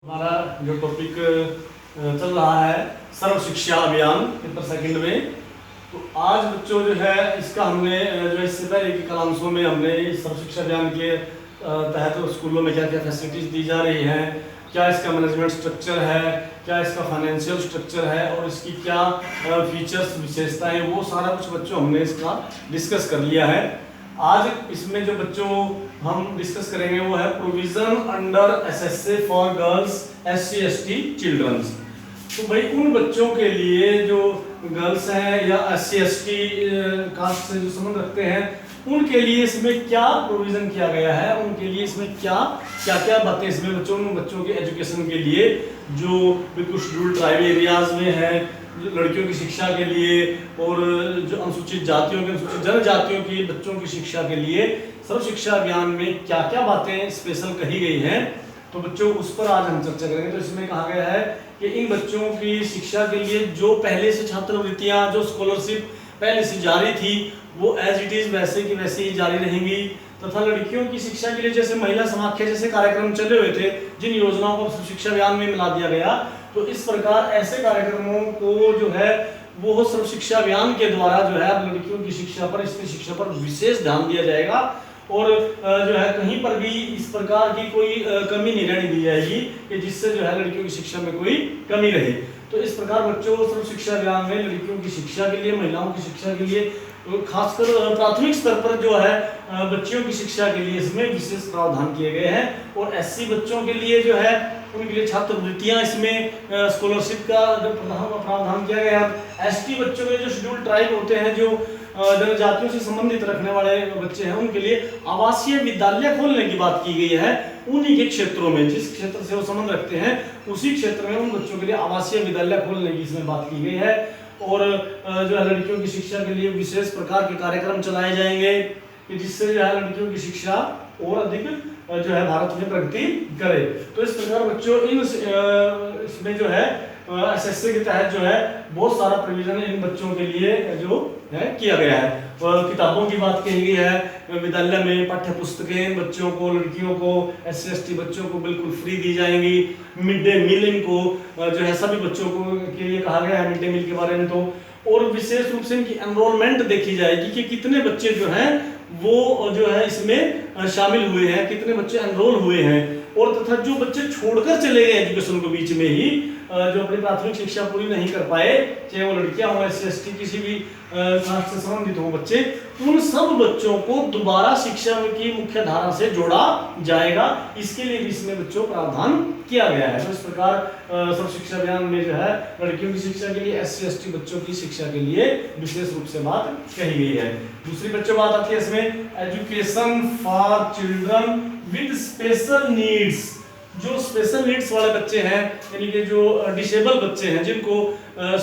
हमारा जो टॉपिक चल रहा है सर्व शिक्षा अभियान पेपर सेकंड में। तो आज बच्चों जो है इसका हमने जो इससे पहले के कलांशों में हमने सर्व शिक्षा अभियान के तहत स्कूलों में क्या क्या फैसिलिटीज दी जा रही हैं, क्या इसका मैनेजमेंट स्ट्रक्चर है, क्या इसका फाइनेंशियल स्ट्रक्चर है और इसकी क्या फीचर्स विशेषताएं, वो सारा कुछ बच्चों हमने इसका डिस्कस कर लिया है। आज इसमें जो बच्चों हम डिस्कस करेंगे वो है provision under SSA for girls SC ST childrens. तो भाई उन बच्चों के लिए जो गर्ल्स हैं या SC ST कास्ट से जो संबंध रखते हैं उनके लिए इसमें क्या प्रोविजन किया गया है, उनके लिए इसमें क्या क्या क्या बातें इसमें बच्चों के एजुकेशन के लिए जो बिल्कुल शेड्यूल्ड ट्राइबल एरियाज में है, लड़कियों की शिक्षा के लिए और जो अनुसूचित जातियों के अनुसूचित जनजातियों की बच्चों की शिक्षा के लिए सर्व शिक्षा अभियान में क्या क्या बातें स्पेशल कही गई हैं, तो बच्चों उस पर आज हम चर्चा करेंगे। तो इसमें कहा गया है कि इन बच्चों की शिक्षा के लिए जो पहले से छात्रवृत्तियां जो स्कॉलरशिप पहले से जारी थी वो एज इट इज वैसे की वैसे ही जारी रहेंगी, तथा लड़कियों की शिक्षा के लिए जैसे महिला समाख्या जैसे कार्यक्रम चले हुए थे जिन योजनाओं को सर्व शिक्षा अभियान में मिला दिया गया, तो इस प्रकार ऐसे कार्यक्रमों को जो है वो सर्व शिक्षा अभियान के द्वारा जो है लड़कियों की शिक्षा पर, स्त्री शिक्षा पर विशेष ध्यान दिया जाएगा और जो है कहीं पर भी इस प्रकार की कोई कमी नहीं रहने दी जाएगी कि जिससे जो है लड़कियों की शिक्षा में कोई कमी रहे। तो इस प्रकार बच्चों सर्व शिक्षा अभियान में लड़कियों की शिक्षा के लिए, महिलाओं की शिक्षा के लिए, खासकर प्राथमिक स्तर पर जो है बच्चियों की शिक्षा के लिए इसमें विशेष प्रावधान किए गए हैं। और SC बच्चों के लिए जो है उनके लिए छात्रवृत्तियां इसमें स्कॉलरशिप का प्रावधान किया गया है। ST बच्चों के जो शेड्यूल्ड ट्राइब होते हैं, जो जनजातियों से संबंधित रखने वाले बच्चे हैं, उनके लिए आवासीय विद्यालय खोलने की बात की गई है। उन्हीं के क्षेत्रों में, जिस क्षेत्र से वो संबंध रखते हैं उसी क्षेत्र में उन बच्चों के लिए आवासीय विद्यालय खोलने की इसमें बात की गई है। और जो है लड़कियों की शिक्षा के लिए विशेष प्रकार के कार्यक्रम चलाए जाएंगे कि जिससे जो है लड़कियों की शिक्षा और अधिक जो है भारत में प्रगति करे। तो इस प्रकार बच्चों इन इसमें जो है SSA के तहत जो है बहुत सारा प्रोविजन इन बच्चों के लिए जो है किया गया है। किताबों की बात कही गई है, विद्यालय में पाठ्य पुस्तकें बच्चों को, लड़कियों को, SC ST बच्चों को बिल्कुल फ्री दी जाएंगी। मिड डे मील इनको जो है सभी बच्चों को के लिए कहा गया है मिड डे मील के बारे में। तो और विशेष रूप से इनकी एनरोलमेंट देखी जाएगी कि कितने बच्चे जो हैं वो जो है इसमें शामिल हुए हैं, कितने बच्चे एनरोल हुए हैं, और तथा जो बच्चे छोड़कर चले गए एजुकेशन को बीच में ही, जो अपनी प्राथमिक शिक्षा पूरी नहीं कर पाए, चाहे वो लड़कियां हो, SC ST किसी भी कास्ट से संबंधित हो बच्चे, उन सब बच्चों को दोबारा शिक्षा की मुख्य धारा से जोड़ा जाएगा। इसके लिए भी इसमें बच्चों प्रावधान किया गया है। तो इस प्रकार सर्व शिक्षा अभियान में जो है लड़कियों की शिक्षा के लिए, SC ST बच्चों की शिक्षा के लिए विशेष रूप से बात कही गई है। दूसरी बच्चों बात आती है इसमें education for children with special needs. जो स्पेशल नीड्स वाले बच्चे हैं, यानी कि जो डिसेबल बच्चे हैं, जिनको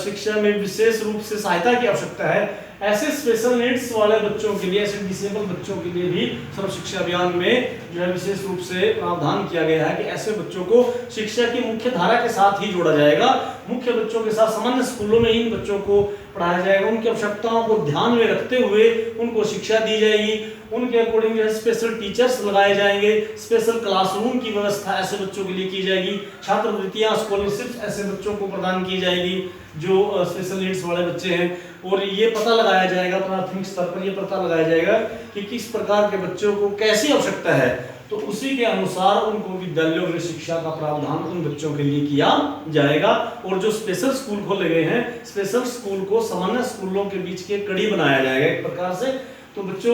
शिक्षा में विशेष रूप से सहायता की आवश्यकता है, ऐसे स्पेशल नीड्स वाले बच्चों के लिए, ऐसे डिसेबल बच्चों के लिए भी सर्व शिक्षा अभियान में जो है विशेष रूप से प्रावधान किया गया है कि ऐसे बच्चों को शिक्षा की मुख्य धारा के साथ ही जोड़ा जाएगा। मुख्य बच्चों के साथ सामान्य स्कूलों में इन बच्चों को पढ़ाया जाएगा, उनकी आवश्यकताओं को ध्यान में रखते हुए उनको शिक्षा दी जाएगी, उनके अकॉर्डिंग जो है स्पेशल टीचर्स लगाए जाएंगे, स्पेशल क्लासरूम की व्यवस्था ऐसे बच्चों के लिए की जाएगी, छात्रवृत्तियां, स्कॉलरशिप ऐसे बच्चों को प्रदान की जाएगी जो स्पेशल नीड्स वाले बच्चे हैं। और ये पता लगाया जाएगा, प्राथमिक स्तर पर ये पता लगाया जाएगा कि किस प्रकार के बच्चों को कैसी आवश्यकता है, तो उसी के अनुसार उनको विद्यालयों में शिक्षा का प्रावधान उन बच्चों के लिए किया जाएगा। और जो स्पेशल स्कूल खोले गए हैं, स्पेशल स्कूल को सामान्य स्कूलों के बीच के कड़ी बनाया जाएगा एक प्रकार से। तो बच्चों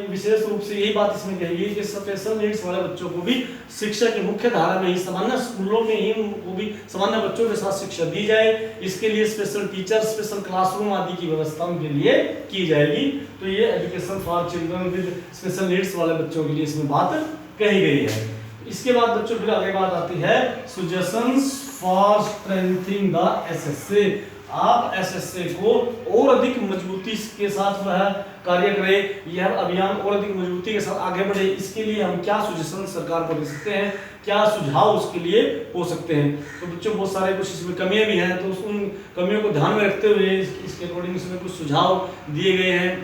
विशेष रूप से यही बात इसमें कही गई कि स्पेशल नीड्स वाले बच्चों को भी शिक्षा की मुख्य धारा में ही, सामान्य स्कूलों में ही उनको भी सामान्य बच्चों के साथ शिक्षा दी जाए। इसके लिए स्पेशल टीचर, स्पेशल क्लासरूम आदि की व्यवस्था उनके लिए की जाएगी। तो ये education for children with special needs वाले बच्चों के लिए इसमें बात कही गई है। इसके बाद बच्चों फिर आगे बात आती है suggestions for strengthening the SSA। आप SSA को और अधिक मजबूती के साथ वह कार्य करें, यह अभियान और अधिक मजबूती के साथ आगे बढ़े, इसके लिए हम क्या सजेशन सरकार को दे सकते हैं, क्या सुझाव उसके लिए हो सकते हैं। तो बच्चों बहुत सारे कुछ इसमें कमियां भी हैं, तो उन कमियों को ध्यान में रखते हुए इसके अकॉर्डिंग इसमें कुछ सुझाव दिए गए हैं।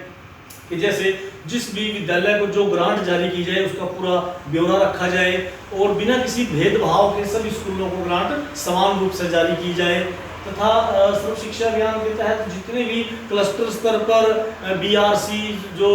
कि जैसे जिस भी विद्यालय को जो ग्रांट जारी की जाए उसका पूरा ब्यौरा रखा जाए और बिना किसी भेदभाव के सभी स्कूलों को ग्रांट समान रूप से जारी की जाए, तथा सर्व शिक्षा अभियान के तहत जितने भी क्लस्टर स्तर पर बीआरसी जो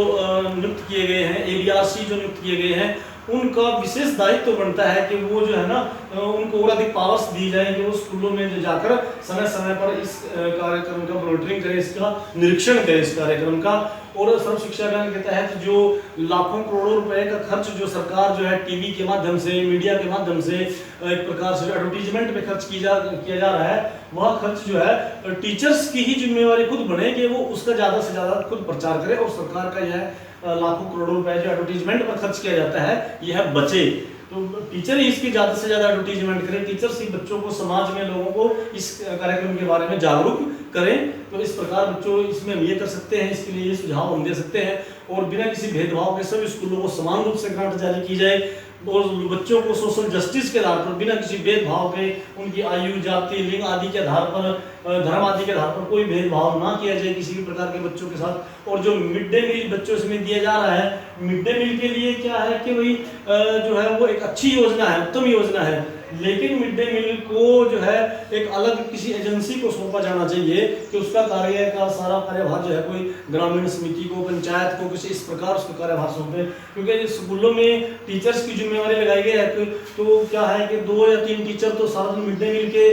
नियुक्त किए गए हैं, एबीआरसी जो नियुक्त किए गए हैं, उनका विशेष दायित्व बनता है कि वो जो है ना उनको और अधिक पावर्स दी जाए कि वो स्कूलों में जो जाकर समय समय पर इस कार्यक्रम का मॉनिटरिंग करें, इसका निरीक्षण करें इस कार्यक्रम का। और सर्व शिक्षा अभियान के तहत जो लाखों करोड़ों रुपए का खर्च जो सरकार जो है टीवी के माध्यम से, मीडिया के माध्यम से एक प्रकार से एडवर्टीजमेंट पे खर्च किया जा रहा है, वह खर्च जो है टीचर्स की ही जिम्मेवारी खुद बने कि वो उसका ज़्यादा से ज़्यादा खुद प्रचार करे और सरकार का यह लाखों करोड़ों रुपए जो एडवर्टीजमेंट पर खर्च किया जाता है यह बचे। तो टीचर ही इसकी ज़्यादा से ज़्यादा एडवर्टीजमेंट करें, टीचर्स ही बच्चों को, समाज में लोगों को इस कार्यक्रम के बारे में जागरूक करें। तो इस प्रकार बच्चों इसमें हम ये कर सकते हैं, इसके लिए ये सुझाव हम दे सकते हैं। और बिना किसी भेदभाव के सभी स्कूलों को समान रूप से ग्रांट जारी की जाए और बच्चों को सोशल जस्टिस के आधार पर बिना किसी भेदभाव के उनकी आयु, जाति, लिंग आदि के आधार पर, धर्म आदि के आधार पर कोई भेदभाव ना किया जाए किसी भी प्रकार के बच्चों के साथ। और जो मिड डे मील बच्चों इसमें दिया जा रहा है, मिड डे मील के लिए क्या है कि भाई जो है वो एक अच्छी योजना है, उत्तम योजना है, लेकिन मिड डे मील को जो है एक अलग किसी एजेंसी को सौंपा जाना चाहिए कि उसका कार्य का सारा कार्यभार जो है कोई ग्रामीण समिति को, पंचायत को, किसी इस प्रकार उसका कार्यभार सौंपे। क्योंकि स्कूलों में टीचर्स की जिम्मेवारी लगाई गई है तो क्या है कि 2 या 3 टीचर तो सारा दिन मिड डे मील के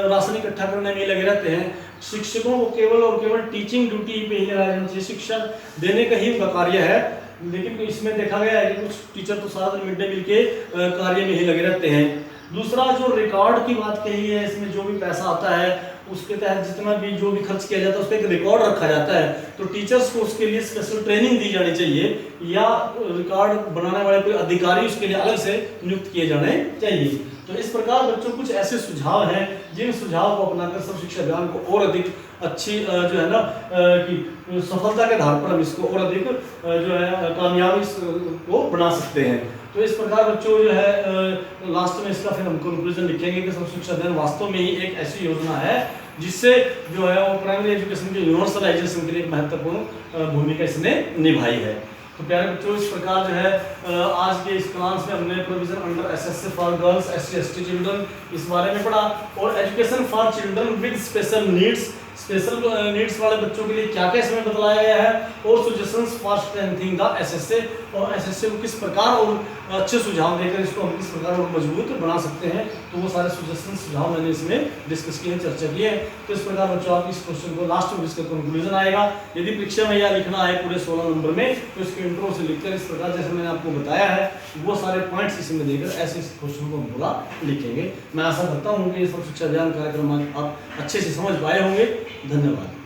राशन इकट्ठा करने में लगे रहते हैं। शिक्षकों को केवल और केवल टीचिंग ड्यूटी पे ही लगाया जाना चाहिए, शिक्षा देने का ही उनका कार्य है। लेकिन इसमें देखा गया है कि कुछ टीचर तो सारा दिन मिड डे मील के कार्य में ही लगे रहते हैं। दूसरा जो रिकॉर्ड की बात कही है, इसमें जो भी पैसा आता है उसके तहत जितना भी जो भी खर्च किया जाता है उसका एक रिकॉर्ड रखा जाता है। तो टीचर्स को उसके लिए स्पेशल ट्रेनिंग दी जानी चाहिए या रिकॉर्ड बनाने वाले कोई अधिकारी उसके लिए अलग से नियुक्त किए जाने चाहिए। तो इस प्रकार बच्चों कुछ ऐसे सुझाव हैं जिन सुझाव को अपनाकर सर्व शिक्षा अभियान को और अधिक अच्छी जो है ना कि सफलता के आधार पर हम इसको और अधिक जो है कामयाबी को बना सकते हैं। तो इस प्रकार बच्चों जो है लास्ट में इसका फिर हम कंक्लूजन लिखेंगे कि सर्व शिक्षा अभियान वास्तव में ही एक ऐसी योजना है जिससे जो है वो प्राइमरी एजुकेशन के यूनिवर्सलाइजेशन के लिए एक महत्वपूर्ण भूमिका इसने निभाई है। तो प्यारे बच्चों, इस प्रकार जो है आज के इस क्लास में हमने provision under SSC for girls, SC ST children इस बारे में पढ़ा और education for children with special needs वाले बच्चों के लिए क्या क्या इसमें बतलाया गया है और suggestions for strengthening the assessee और एसएससी को किस प्रकार और अच्छे सुझाव देकर इसको हम किस प्रकार और मजबूत बना सकते हैं। तो वो सारे सजेशन सुझाव मैंने इसमें डिस्कस किए हैं, चर्चा की है। तो इस प्रकार बच्चों आप इस क्वेश्चन को लास्ट में इसका कंक्लूजन आएगा। यदि परीक्षा में यह लिखना है पूरे 16 नंबर में तो इसके इंट्रो से लिखकर इस प्रकार जैसे मैंने आपको बताया है वो सारे पॉइंट्स इसमें देकर ऐसे इस क्वेश्चन को हम पूरा लिखेंगे। मैं आशा करता हूँ कि सर्व शिक्षा अभियान कार्यक्रम आप अच्छे से समझ पाए होंगे। धन्यवाद।